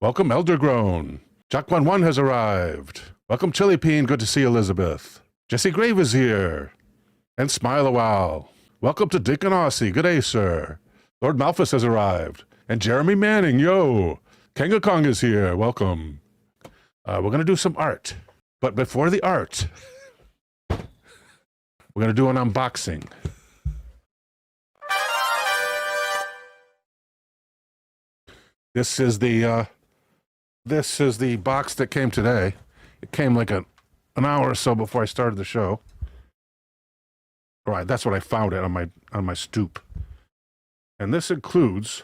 Welcome, Eldergrown. Jock11 has arrived. Welcome, Chili Peen. Good to see Elizabeth. Jesse Grave is here. And Smile a While. Welcome to Deacon Aussie. Good day, sir. Lord Malphus has arrived. And Jeremy Manning, yo. Kanga Kong is here. Welcome. We're going to do some art. But before the art, we're going to do an unboxing. This is the box that came today. It came like an hour or so before I started the show. All right, that's what I found it on my stoop. And this includes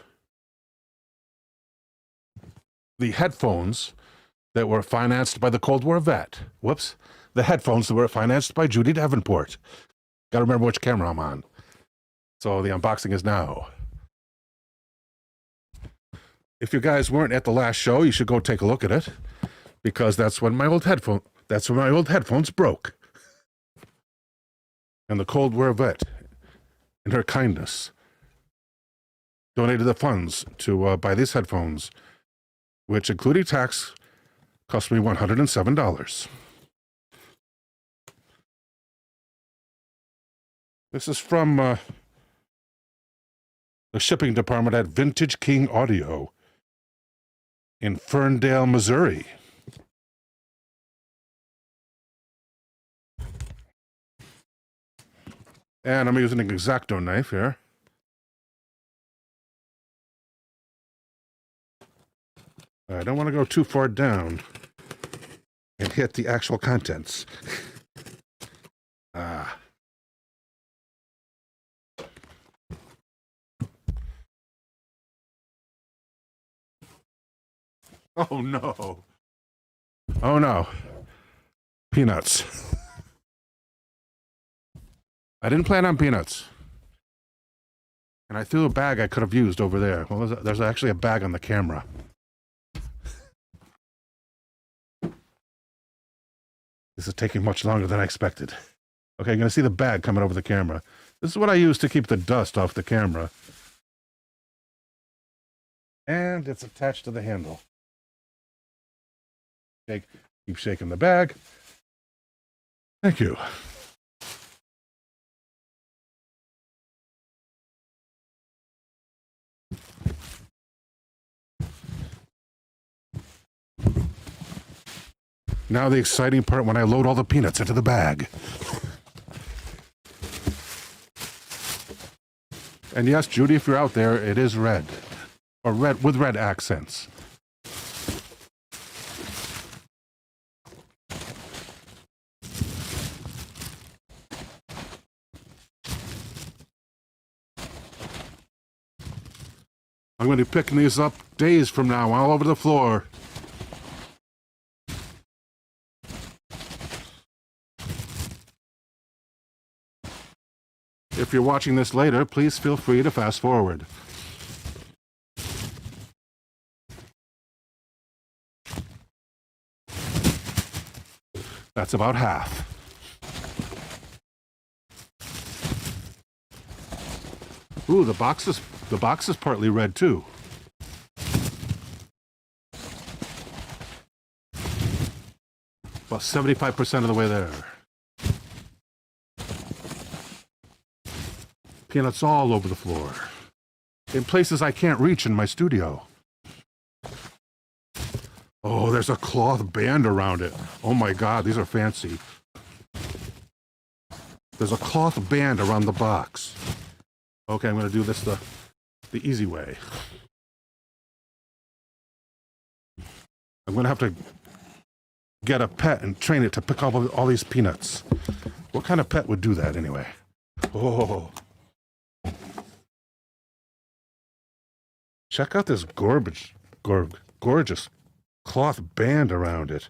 the headphones that were financed by the Cold War vet. Whoops. The headphones that were financed by Judy Davenport. Got to remember which camera I'm on. So the unboxing is now. If you guys weren't at the last show, you should go take a look at it, because that's when my old headphones broke. And the Cold War vet, in her kindness, donated the funds to buy these headphones, which, including tax, cost me $107. This is from the shipping department at Vintage King Audio in Ferndale, Missouri. And I'm using an X-Acto knife here. I don't want to go too far down and hit the actual contents. Oh no. Oh no. Peanuts. I didn't plan on peanuts. And I threw a bag I could have used over there. Well, there's actually a bag on the camera. This is taking much longer than I expected. Okay, you're going to see the bag coming over the camera. This is what I use to keep the dust off the camera. And it's attached to the handle. Keep shaking the bag. Thank you. Now the exciting part when I load all the peanuts into the bag. And yes, Judy, if you're out there, it is red. Or red with red accents. I'm going to be picking these up days from now, all over the floor. If you're watching this later, please feel free to fast forward. That's about half. Ooh, the box is partly red too. About 75% of the way there. Peanuts all over the floor. In places I can't reach in my studio. Oh, there's a cloth band around it. Oh my God, these are fancy. There's a cloth band around the box. Okay, I'm going to do this the easy way. I'm going to have to get a pet and train it to pick up all these peanuts. What kind of pet would do that anyway? Oh. Check out this gorgeous cloth band around it.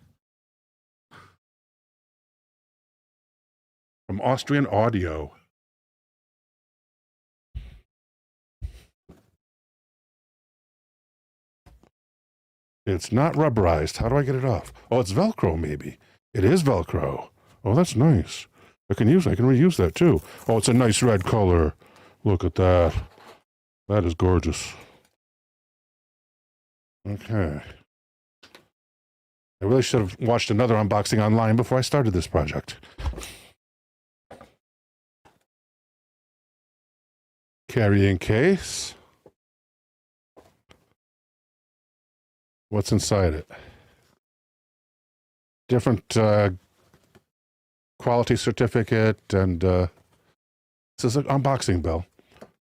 From Austrian Audio. It's not rubberized. How do I get it off? Oh, it's Velcro, maybe. It is Velcro. Oh, that's nice. I can reuse that too. Oh, it's a nice red color. Look at that. That is gorgeous. Okay. I really should have watched another unboxing online before I started this project. Carrying case. What's inside it? Different quality certificate, and this is an unboxing bill.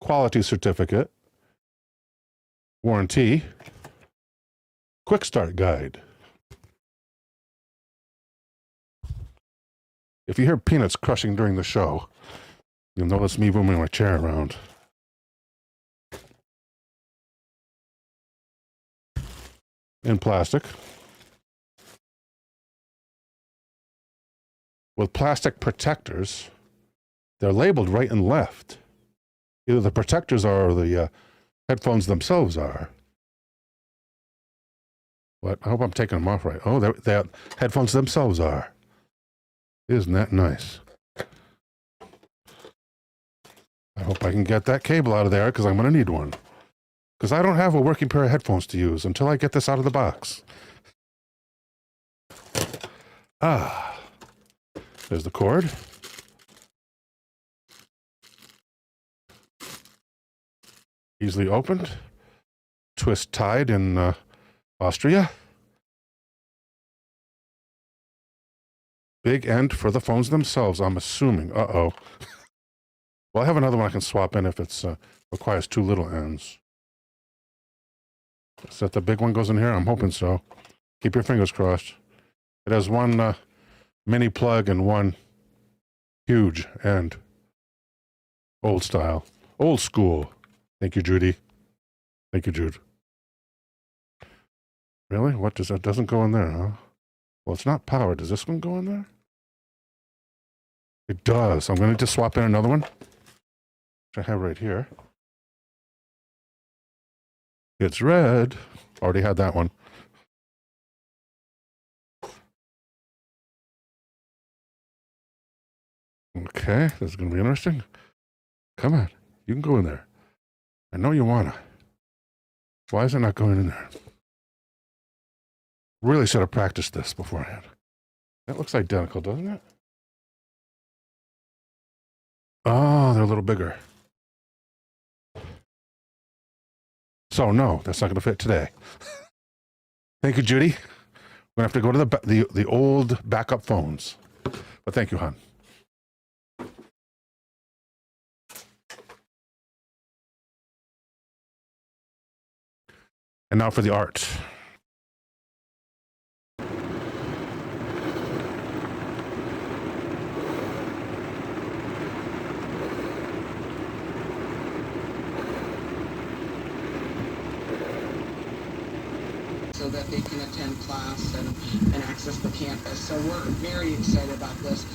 Quality certificate, warranty, quick start guide. If you hear peanuts crushing during the show, you'll notice me moving my chair around. In plastic. With plastic protectors. They're labeled right and left. Either the protectors are or the headphones themselves are. What? I hope I'm taking them off right. Oh, the headphones themselves are. Isn't that nice? I hope I can get that cable out of there because I'm going to need one. Because I don't have a working pair of headphones to use until I get this out of the box. Ah. There's the cord. Easily opened. Twist tied in Austria. Big end for the phones themselves, I'm assuming. Uh-oh. Well, I have another one I can swap in if it requires two little ends. Is that the big one goes in here? I'm hoping so. Keep your fingers crossed. It has one mini plug and one huge end. Old style. Old school. Thank you, Judy. Thank you, Jude. Really? What does that? Doesn't go in there, huh? Well, it's not powered. Does this one go in there? It does. I'm going to just swap in another one, which I have right here. It's red. Already had that one. Okay, this is going to be interesting. Come on. You can go in there. I know you want to. Why is it not going in there? Really should have practiced this beforehand. That looks identical, doesn't it? Oh, they're a little bigger. So no, that's not going to fit today. Thank you, Judy. We're going to have to go to the old backup phones. But thank you, hon. And now for the art. So that they can attend class and access the campus. So we're very excited about this.